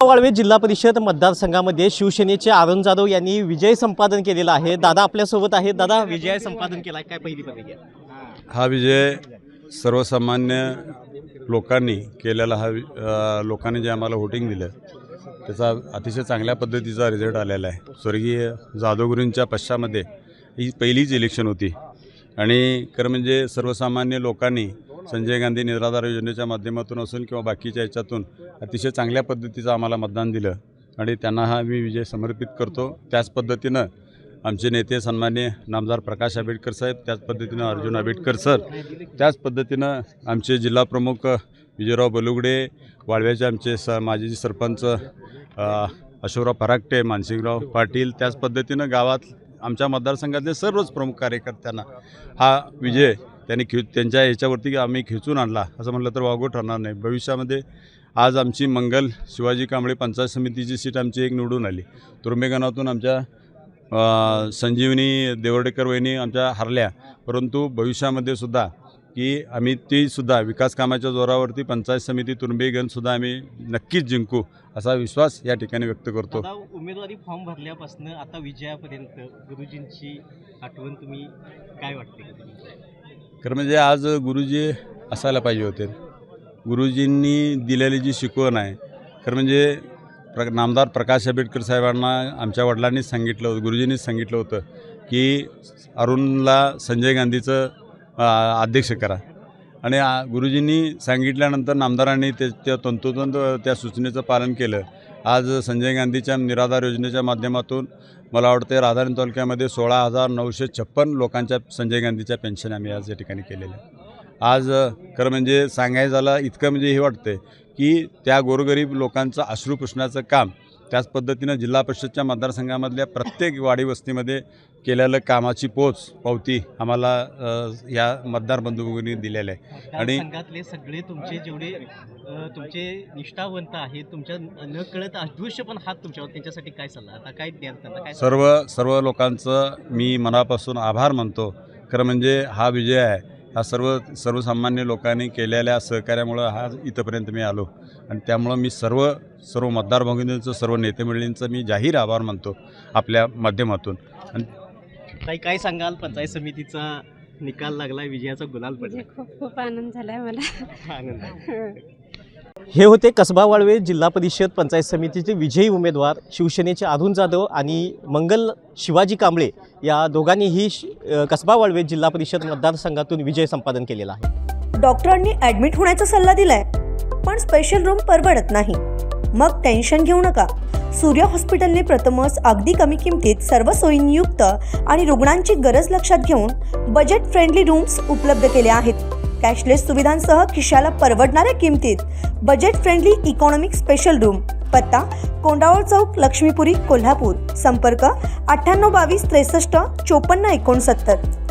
वाळवे जिल्हा परिषद मतदारसंघामध्ये शिवसेनेचे अरुण जाधव यांनी विजय संपादन केलेला आहे। दादा आपल्यासोबत आहेत। दादा, विजय संपादन केला काय पहिली पदवी? हा विजय सर्वसामान्य लोकांनी केलेला लोकांनी जे आम्हाला वोटिंग दिलं त्याचा अतिशय चांगल्या पद्धतीचा रिझल्ट आलेला आहे। स्वर्गीय जाधवगुरूंच्या पश्चामध्ये ही पहिलीच इलेक्शन होती आणि खरं म्हणजे सर्वसामान्य लोकांनी संजय गांधी निराधार योजनेच्या माध्यमातून असून किंवा बाकीच्या याच्यातून अतिशय चांगल्या पद्धतीचं आम्हाला मतदान दिलं आणि त्यांना हा मी विजय समर्पित करतो। त्याच पद्धतीनं आमचे नेते सन्माननीय नामदार प्रकाश आंबेडकर साहेब, त्याच पद्धतीनं अर्जुन आंबेडकर सर, त्याच पद्धतीनं आमचे जिल्हा प्रमुख विजयराव बलुगडे, वाळव्याचे आमचे माजी सरपंच अशोकराव फराकटे, मानसिंगराव पाटील, त्याच पद्धतीनं गावात आमच्या मतदारसंघातले सर्वच प्रमुख कार्यकर्त्यांना हा विजय त्यांच्या याच्यावरती आम्ही खेचून आणला असं म्हटलं तर वावगं ठरणार नाही। भविष्यामध्ये आज आमची मंगल शिवाजी कांबळे पंचायत समितीची सीट आमची एक निवडून आली। तुरुंबेगावातून आमच्या संजीवनी देवर्डेकर वहिनी आमच्या हरल्या, परंतु भविष्यामध्ये सुद्धा की आम्ही ती सुद्धा विकास कामाच्या जोरावरती पंचायत समिती तुरुंबेगणसुद्धा आम्ही नक्कीच जिंकू असा विश्वास या ठिकाणी व्यक्त करतो। उमेदवारी फॉर्म भरल्यापासून आता विजयापर्यंत गुरुजींची आठवण तुम्ही काय वाटते? खरं म्हणजे आज गुरुजी असायला पाहिजे होते। गुरुजींनी दिलेली जी शिकवण आहे, खरं म्हणजे नामदार प्रकाश आंबेडकर साहेबांना आमच्या वडिलांनीच सांगितलं होतं, गुरुजींनीच सांगितलं होतं की अरुणला संजय गांधीचं अध्यक्ष करा आणि गुरुजींनी सांगितल्यानंतर नामदारांनी त्या तंतोतंत त्या सूचनेचं पालन केलं। आज संजय गांधीच्या निराधार योजनेच्या माध्यमातून मला वाटतं राधानगरी तालुक्यामध्ये 16,956 लोकांच्या संजय गांधीच्या पेन्शन आम्ही आज या ठिकाणी केलेल्या। आज खरं म्हणजे सांगायचं झालं इतकं म्हणजे हे वाटतं की त्या गोरगरीब लोकांचं अश्रू पुसण्याचं काम त्याच पद्धतीनं जिल्हा परिषदच्या मतदारसंघामधल्या प्रत्येक वाडी वस्तीमध्ये केलेलं कामाची पावती आम्हाला या मतदार बंधूंनी दिलेलं आहे। आणि संघातले सगळे तुमचे जेवढे तुमचे निष्ठावंत आहेत, तुमच्या न कळत अदृश्य पण हात तुमच्यावर, त्यांच्यासाठी काय सल्ला आता काय द्याल त्यांना? काय सर्व लोकांचं मी मनापासून आभार मानतो। खरं म्हणजे हा विजय आहे हा सर्वसामान्य लोकांनी केलेल्या सहकार्यामुळं हा इथंपर्यंत मी आलो आणि त्यामुळं मी सर्व मतदार भगिनींचं, सर्व नेते मंडळींचं मी जाहीर आभार मानतो आपल्या माध्यमातून। आणि काय सांगाल? पंचायत समितीचा निकाल लागला, विजयाचा गुलाल पडला, खूप आनंद झालाय मला। आनंद। हे होते कसबा वाळवे जिल्हा परिषद पंचायत समितीचे विजयी उमेदवार शिवसेनेचे अरुण जाधव आणि मंगल शिवाजी कांबळे या दोघांनीही कसबा वाळवे जिल्हा परिषद मतदारसंघातून विजय संपादन केलेला आहे। डॉक्टरांनी ॲडमिट होण्याचा सल्ला दिलाय, पण स्पेशल रूम परवडत नाही। मग टेन्शन घेऊ नका। सूर्य हॉस्पिटलने प्रथमच अगदी कमी किमतीत सर्व सोयींयुक्त आणि रुग्णांची गरज लक्षात घेऊन बजेट फ्रेंडली रूम्स उपलब्ध केले आहेत। कॅशलेस सुविधांसह खिशाला परवडणाऱ्या किमतीत budget friendly economic special room. पत्ता कोंडावळ चौक, लक्ष्मीपुरी, कोल्हापूर। संपर्क 98 22 63 54 69।